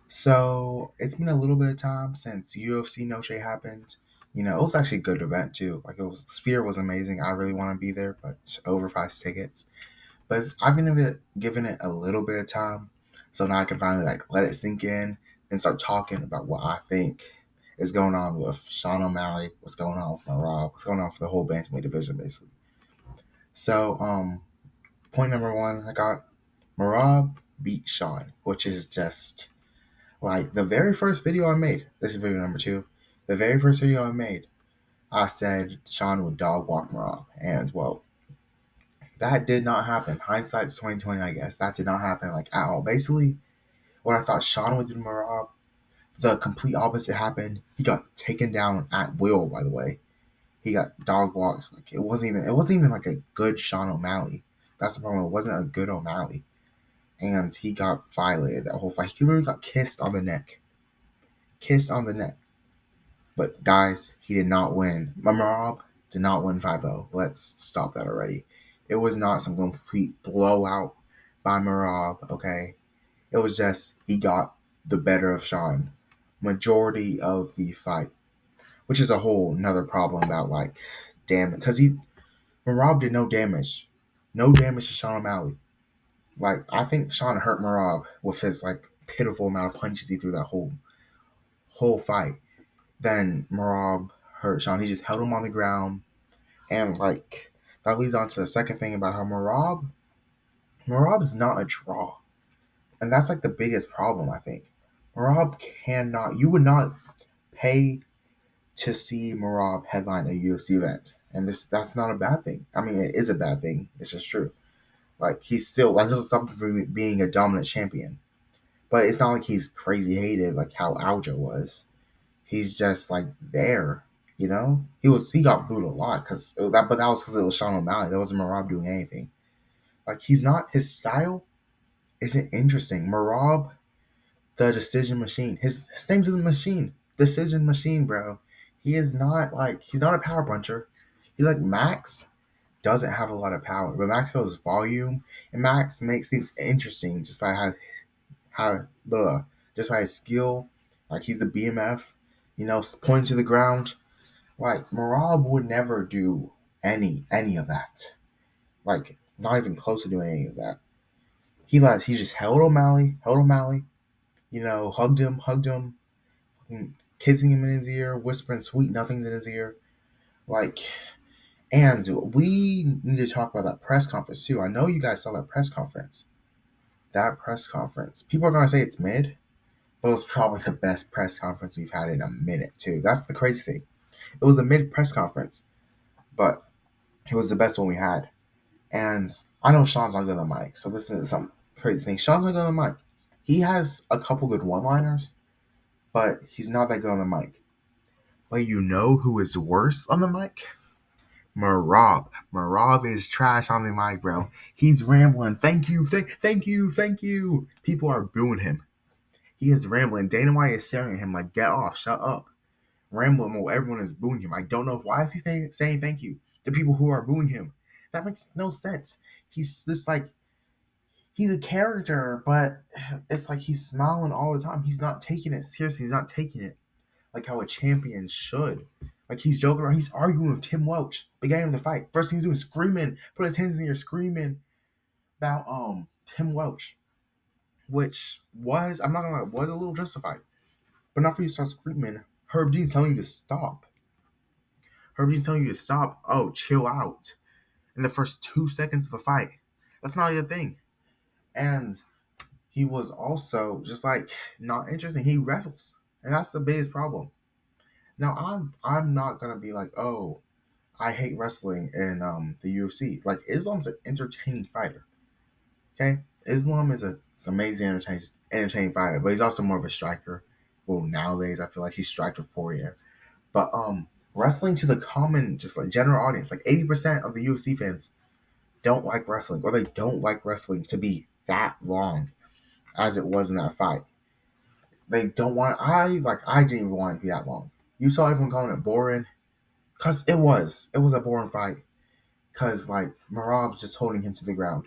So it's been a little bit of time since UFC Noche happened. It was actually a good event too. Like Spear was amazing. I really want to be there, but overpriced tickets. But I've been giving it a little bit of time, so now I can finally let it sink in and start talking about what I think is going on with Sean O'Malley, what's going on with Merab, what's going on for the whole bantamweight division, basically. So, point number one, I got Merab beat Sean, which is just like the very first video I made. This is video number two. The very first video I made, I said Sean would dog walk Merab, and well, that did not happen. Hindsight's 2020, I guess. That did not happen at all. Basically, what I thought Sean would do to Merab, the complete opposite happened. He got taken down at will. By the way, he got dog walks. It wasn't even like a good Sean O'Malley. That's the problem. It wasn't a good O'Malley, and he got violated that whole fight. He literally got kissed on the neck. But guys, he did not win. Merab did not win 5-0. Let's stop that already. It was not some complete blowout by Merab, okay? It was just he got the better of Sean majority of the fight, which is a whole another problem about damage, because Merab did no damage, to Sean O'Malley. I think Sean hurt Merab with his pitiful amount of punches he threw that whole fight. Then Merab hurt Sean. He just held him on the ground, and that leads on to the second thing about how Merab is not a draw. And that's the biggest problem, I think. Merab cannot, you would not pay to see Merab headline a UFC event. And that's not a bad thing. I mean, it is a bad thing. It's just true. He's still, this is something for being a dominant champion. But it's not like he's crazy hated like how Aljo was. He's just there, He got booed a lot but that was because it was Sean O'Malley. That wasn't Merab doing anything. He's not, his style isn't interesting. Merab, the decision machine. His name's in the machine. Decision machine, bro. He is not he's not a power puncher. He's Max doesn't have a lot of power, but Max has volume, and Max makes things interesting just by just by his skill. He's the BMF, pointing to the ground. Merab would never do any of that. Not even close to doing any of that. He just held O'Malley, hugged him, kissing him in his ear, whispering sweet nothings in his ear. And we need to talk about that press conference too. I know you guys saw that press conference. People are gonna say it's mid, but it was probably the best press conference we've had in a minute too. That's the crazy thing. It was a mid press conference, but it was the best one we had. And I know Sean's not good on the mic, so this is some crazy thing. Sean's not good on the mic. He has a couple good one-liners, but he's not that good on the mic. But you know who is worse on the mic? Merab. Merab is trash on the mic, bro. He's rambling. Thank you, thank you, thank you. People are booing him. He is rambling. Dana White is staring at him get off, shut up. Rambling while everyone is booing him. I don't know why is he saying thank you to people who are booing him. That makes no sense. He's this he's a character, but it's he's smiling all the time. He's not taking it seriously. He's not taking it how a champion should. He's joking around. He's arguing with Tim Welch, beginning of the fight. First thing he's doing is screaming, put his hands in the air, screaming about Tim Welch, which was, I'm not gonna lie, was a little justified. But not for you to start screaming. Herb Dean's telling you to stop. Oh, chill out. In the first 2 seconds of the fight. That's not a thing. And he was also just not interesting. He wrestles. And that's the biggest problem. Now I'm not gonna be oh, I hate wrestling in the UFC. Islam's an entertaining fighter. Okay? Islam is an amazing entertaining fighter, but he's also more of a striker. Well, nowadays I feel like he's striked with Poirier. But wrestling to the common, just general audience, 80% of the UFC fans don't like wrestling, or they don't like wrestling to be that long as it was in that fight. They don't want I didn't even want it to be that long. You saw everyone calling it boring, cause it was a boring fight, cause Merab's just holding him to the ground.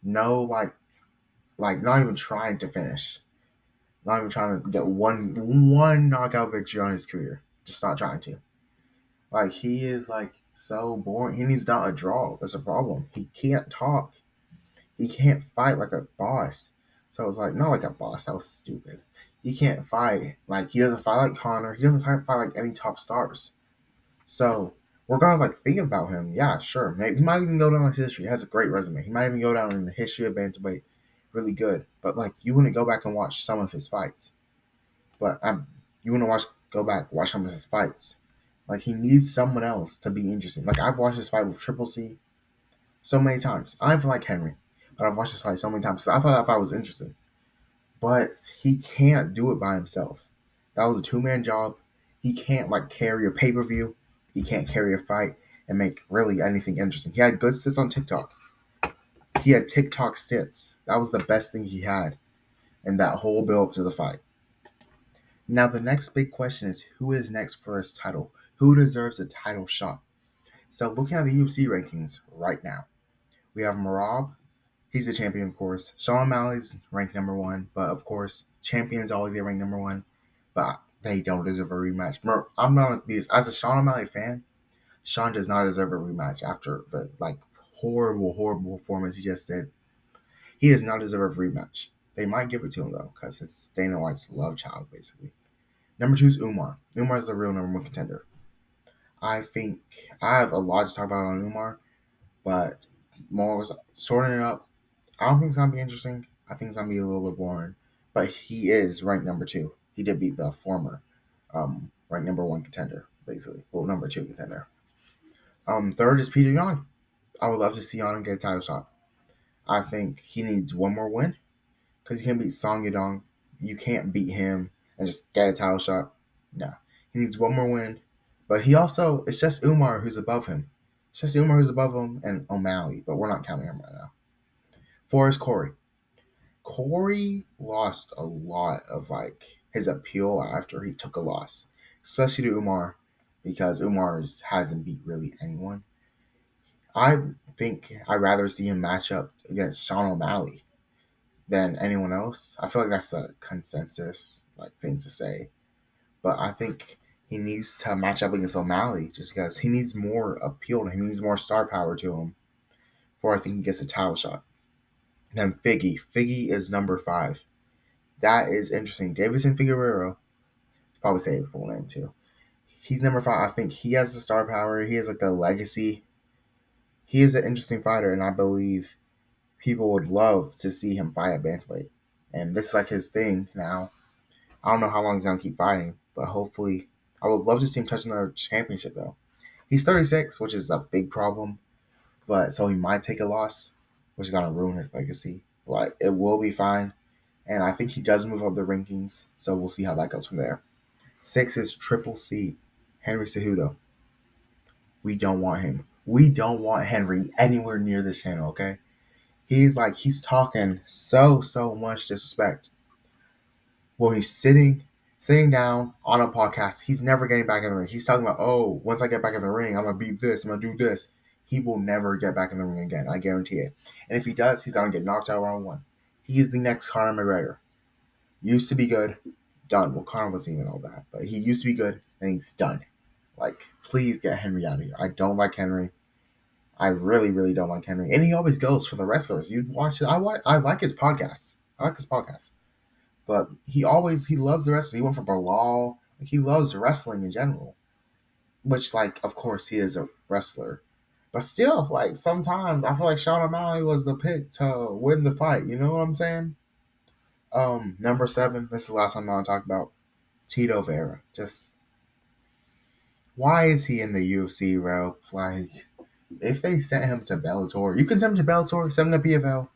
No, not even trying to finish. Not even trying to get one knockout victory on his career. Just not trying to. Like, he is like so boring. He needs not a draw. That's a problem. He can't talk. He can't fight like a boss. So it's like, not like a boss. That was stupid. He can't fight. Like, he doesn't fight like Connor. He doesn't fight like any top stars. So we're gonna like think about him. Yeah, sure. Maybe he might even go down in his history. He has a great resume. He might even go down in the history of bantamweight really good. But like, you wouldn't go back and watch some of his fights. But you wouldn't go back watch some of his fights. Like, he needs someone else to be interesting. Like, I've watched his fight with Triple C so many times. I don't even like Henry, but I've watched this fight so many times. So I thought that fight was interesting. But he can't do it by himself. That was a two-man job. He can't like carry a pay-per-view. He can't carry a fight and make really anything interesting. He had good sits on TikTok. He had TikTok sits. That was the best thing he had in that whole build up to the fight. Now the next big question is, who is next for his title? Who deserves a title shot? So looking at the UFC rankings right now, we have Merab. He's the champion, of course. Sean O'Malley's ranked number one, but of course, champions always get ranked number one. But they don't deserve a rematch. I'm not as a Sean O'Malley fan. Sean does not deserve a rematch after the like horrible performance he just did. He does not deserve a rematch. They might give it to him though, because it's Dana White's love child, basically. Number two is Umar. Umar is the real number one contender. I think I have a lot to talk about on Umar, but more sorting it up. I don't think it's gonna be interesting. I think it's gonna be a little bit boring. But he is ranked number two. He did beat the former ranked number one contender, basically. Well, number two contender. Third is Peter Yan. I would love to see Yan get a title shot. I think he needs one more win because you can't beat Song Yadong. You can't beat him and just get a title shot. No, he needs one more win. But he also, it's just Umar who's above him. It's just Umar who's above him and O'Malley, but we're not counting him right now. Four is Corey. Corey lost a lot of like his appeal after he took a loss, especially to Umar, because Umar hasn't beat really anyone. I think I'd rather see him match up against Sean O'Malley than anyone else. I feel like that's the consensus like thing to say, but I think he needs to match up against O'Malley just because he needs more appeal. He needs more star power to him before I think he gets a title shot. Then Figgy. Figgy is number five. That is interesting. Davison Figueroa, probably say his full name too. He's number five. I think he has the star power. He has like a legacy. He is an interesting fighter, and I believe people would love to see him fight at bantamweight. And this is like his thing now. I don't know how long he's gonna keep fighting, but hopefully, I would love to see him touch another championship though. He's 36, which is a big problem, but so he might take a loss, which is gonna ruin his legacy. But it will be fine, and I think he does move up the rankings, so we'll see how that goes from there. Six is Triple C, Henry Cejudo. We don't want him. We don't want Henry anywhere near this channel, okay? He's talking so much disrespect. Well, he's sitting down on a podcast. He's never getting back in the ring. He's talking about, oh, once I get back in the ring, I'm gonna beat this, I'm gonna do this. He will never get back in the ring again. I guarantee it. And if he does, he's gonna get knocked out round one. He's the next Conor McGregor. Used to be good, done. Well, Conor wasn't even all that, but he used to be good, and he's done. Like, please get Henry out of here. I don't like Henry. I really don't like Henry, and he always goes for the wrestlers. You watch it. I like his podcast. I like his podcast, but he loves the wrestling. He went for Bilal. Like, he loves wrestling in general, which, like, of course he is a wrestler, but still, like, sometimes I feel like Sean O'Malley was the pick to win the fight. You know what I'm saying? Number seven. This is the last one I want to talk about. Tito Vera. Just why is he in the UFC, bro? Like, if they sent him to Bellator, you can send him to Bellator, send him to PFL.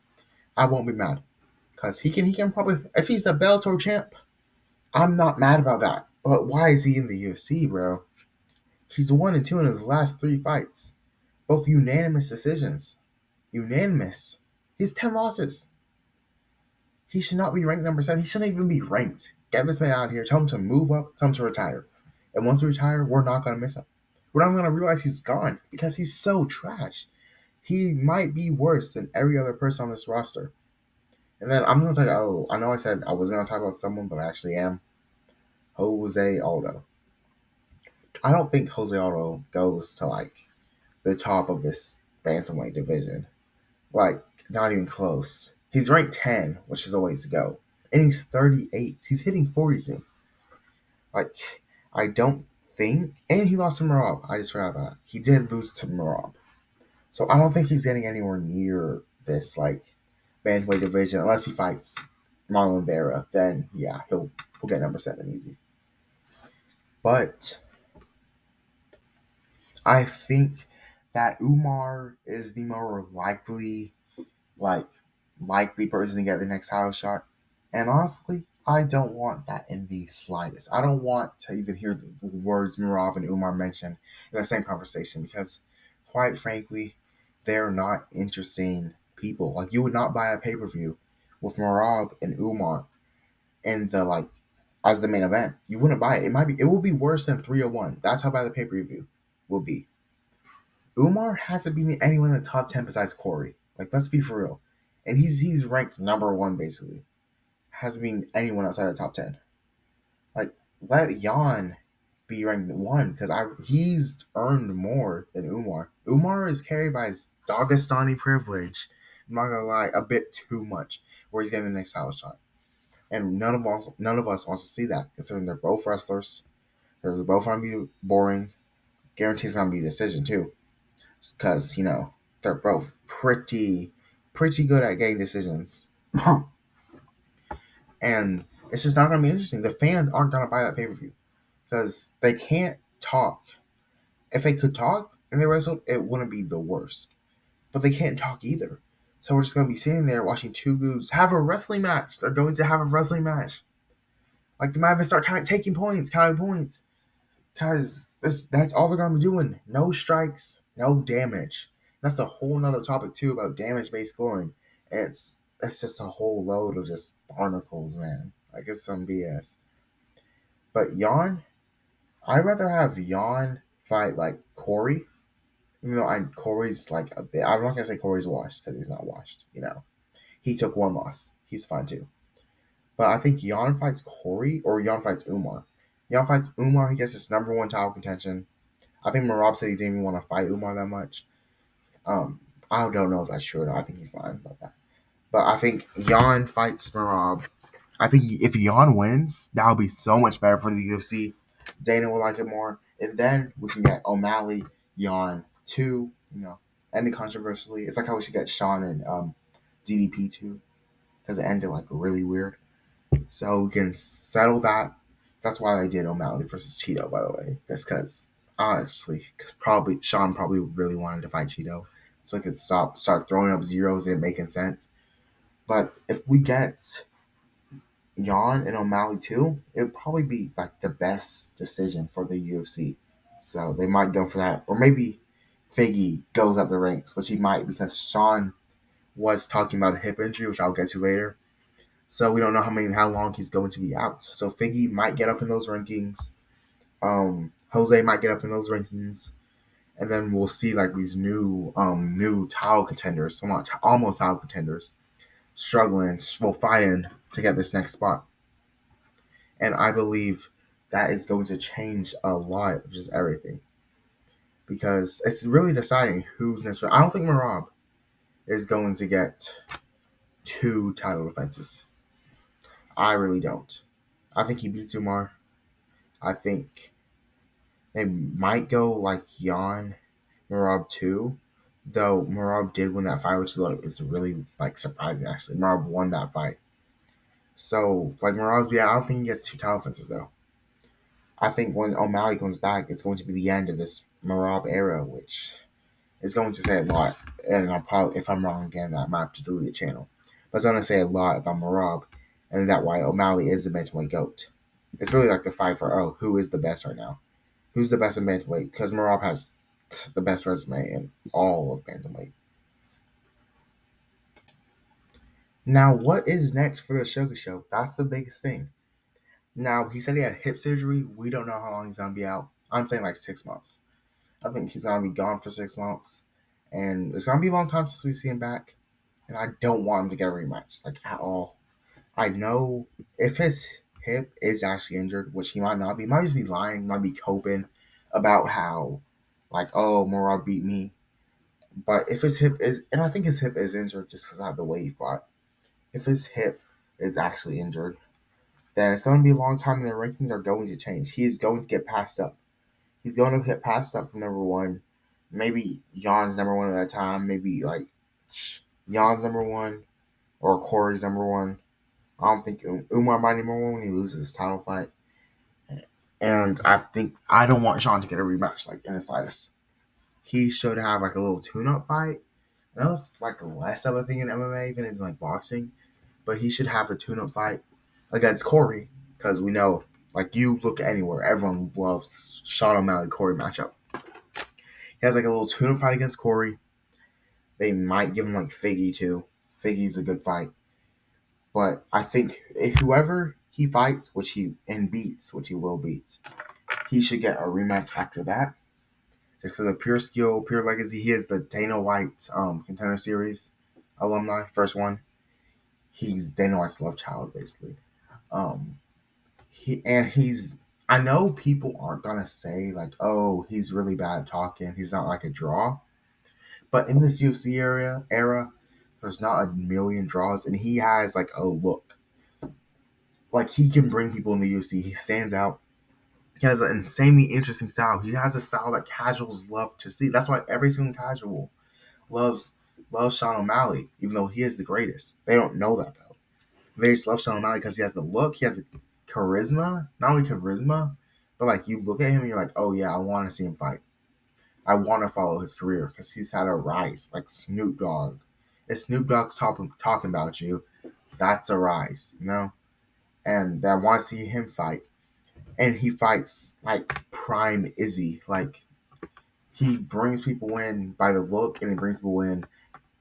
I won't be mad. Because he can probably, if he's the Bellator champ, I'm not mad about that. But why is he in the UFC, bro? He's 1-2 in his last 3 fights. Both unanimous decisions. Unanimous. He's 10 losses. He should not be ranked number 7. He shouldn't even be ranked. Get this man out of here. Tell him to move up. Tell him to retire. And once we retire, we're not going to miss him. We're not going to realize he's gone because he's so trash. He might be worse than every other person on this roster. And then I'm gonna talk. Oh, I know I said I wasn't gonna talk about someone, but I actually am. Jose Aldo. I don't think Jose Aldo goes to like the top of this bantamweight division. Like, not even close. He's ranked 10, which is a ways to go. And he's 38. He's hitting 40 soon. Like, I don't think. And he lost to Merab. I just forgot about that. He did lose to Merab. So I don't think he's getting anywhere near this, like, bantamweight division. Unless he fights Marlon Vera. Then, yeah, he'll get number 7 easy. But I think that Umar is the more like likely person to get the next title shot. And honestly, I don't want that in the slightest. I don't want to even hear the words Merab and Umar mentioned in the same conversation because, quite frankly, they're not interesting people. Like you would not buy a pay per view with Merab and Umar in the like as the main event. You wouldn't buy it. It will be worse than 301. That's how bad the pay per view will be. Umar hasn't beaten anyone in the top 10 besides Corey. Like, let's be for real. And he's ranked number one, basically. Hasn't beaten anyone outside the top 10. Like, let Jan be ranked one because he's earned more than Umar. Umar is carried by his Dagestani privilege. I'm not gonna lie, a bit too much. Where he's getting the next title shot, and none of us wants to see that. Considering they're both wrestlers, they're both gonna be boring. Guarantees gonna be a decision too. Because they're both pretty good at getting decisions, and it's just not gonna be interesting. The fans aren't gonna buy that pay per view because they can't talk. If they could talk and they wrestled, it wouldn't be the worst. But they can't talk either. So we're just gonna be sitting there watching two dudes have a wrestling match. They're going to have a wrestling match. Like they might even start counting points. Because that's all they're gonna be doing. No strikes, no damage. That's a whole nother topic too about damage-based scoring. It's just a whole load of just barnacles, man. Like it's some BS. But Jan, I'd rather have Jan fight like Corey. Even though Corey's like a bit. I'm not gonna say Corey's washed because he's not washed. He took one loss. He's fine too. But I think Jan fights Corey or Jan fights Umar. Jan fights Umar. He gets his number one title contention. I think Merab said he didn't even want to fight Umar that much. Um, I don't know if that's true or not. I think he's lying about that. But I think Jan fights Merab. I think if Jan wins, that would be so much better for the UFC. Dana will like it more. And then we can get O'Malley, Jan 2, ending controversially. It's like how we should get Sean and DDP 2 because it ended like really weird. So we can settle that. That's why I did O'Malley versus Cheeto, by the way. That's because honestly, probably Sean probably really wanted to fight Cheeto, so he could start throwing up zeros and making sense. But if we get Jan and O'Malley too, it would probably be like the best decision for the UFC. So they might go for that, or maybe Figgy goes up the ranks, which he might because Sean was talking about a hip injury, which I'll get to later. So we don't know how long he's going to be out. So Figgy might get up in those rankings. Jose might get up in those rankings, and then we'll see like these new title contenders, almost title contenders, struggling, well fighting to get this next spot. And I believe that is going to change a lot of just everything because it's really deciding who's next. I don't think Merab is going to get 2 title defenses. I really don't. I think he beats Umar. I think they might go like Jan Merab 2, though Merab did win that fight, which is really like surprising actually. Merab won that fight. So like Merab's I don't think he gets 2 title defenses though. I think when O'Malley comes back, it's going to be the end of this Merab era, which is going to say a lot. And I'll probably, if I'm wrong again, I might have to delete the channel. But it's going to say a lot about Merab, and that why O'Malley is the bantamweight goat. It's really like the fight for who is the best right now? Who's the best in bantamweight? Because Merab has the best resume in all of bantamweight. Now, what is next for the Sugar Show? That's the biggest thing. Now, he said he had hip surgery. We don't know how long he's going to be out. I'm saying like 6 months. I think he's going to be gone for 6 months. And it's going to be a long time since we see him back. and I don't want him to get a rematch, like, at all. I know if his hip is actually injured, which he might not be, might just be lying, might be coping about how, like, oh, Merab beat me. But if his hip is, and I think his hip is injured just because of the way he fought. If his hip is actually injured, then it's going to be a long time and the rankings are going to change. He is going to get passed up. He's going to get passed up from number one. Maybe Jan's number one at that time. Maybe like Jan's number one or Corey's number one. I don't think Umar might be number one when he loses his title fight. And I think I don't want Sean to get a rematch like in the slightest. He should have like a little tune-up fight. I know it's like less of a thing in MMA than it's like boxing, but he should have a tune-up fight against Corey because we know, like, you look anywhere, everyone loves Sean O'Malley Corey matchup. He has like a little tune-up fight against Corey. They might give him like Figgy too. Figgy's a good fight, but I think if whoever he fights, which he beats, which he will beat, he should get a rematch after that. Just because of pure skill, pure legacy. He is the Dana White Contender Series alumni, first one. He's Dana White's love child, basically. He's. I know people aren't gonna say like, "Oh, he's really bad talking. He's not like a draw." But in this UFC era, there's not a million draws, and he has like a look. Like he can bring people in the UFC. He stands out. He has an insanely interesting style. He has a style that casuals love to see. That's why every single casual loves Sean O'Malley, even though he is the greatest. They don't know that though. They just love Sean O'Malley because he has the look, he has the charisma. Not only charisma, but like you look at him and you're like, oh yeah, I want to see him fight. I want to follow his career because he's had a rise, like Snoop Dogg. If Snoop Dogg's talking about you, that's a rise, you know. And I want to see him fight. And he fights like prime Izzy. Like he brings people in by the look, and he brings people in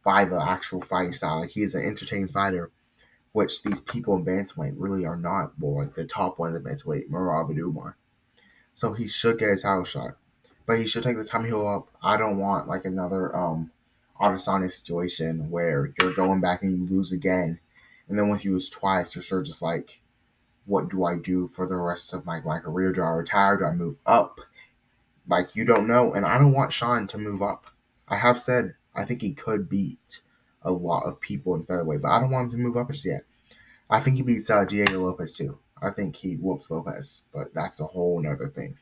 by the actual fighting style. Like he is an entertaining fighter, which these people in bantamweight really are not. Well, like the top ones in bantamweight, Merab and Umar. So he should get a title shot, but he should take the time to heal up. I don't want like another Adesanya situation where you're going back and you lose again, and then once you lose twice, you're sort of just like, what do I do for the rest of my career? Do I retire? Do I move up? Like, you don't know, and I don't want Sean to move up. I have said I think he could beat a lot of people in featherweight, but I don't want him to move up just yet. I think he beats Diego Lopez too. I think he whoops Lopez, but that's a whole nother thing.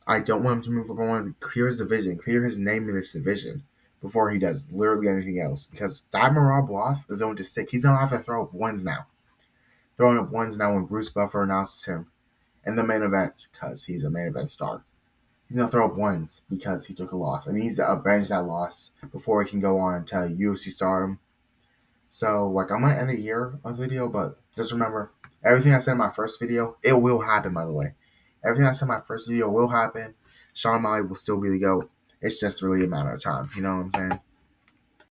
I don't want him to move up. I want him to clear his division, clear his name in this division before he does literally anything else. Because that Merab loss is going to stick. He's going to have to throw up ones now. Throwing up ones now when Bruce Buffer announces him in the main event because he's a main event star. He's going to throw up ones because he took a loss. And he needs to avenge that loss before he can go on to UFC stardom. So, like, I'm going to end it here on this video, but just remember, everything I said in my first video, it will happen, by the way. Everything I said in my first video will happen. Sean Malley will still be the GOAT. It's just really a matter of time. You know what I'm saying?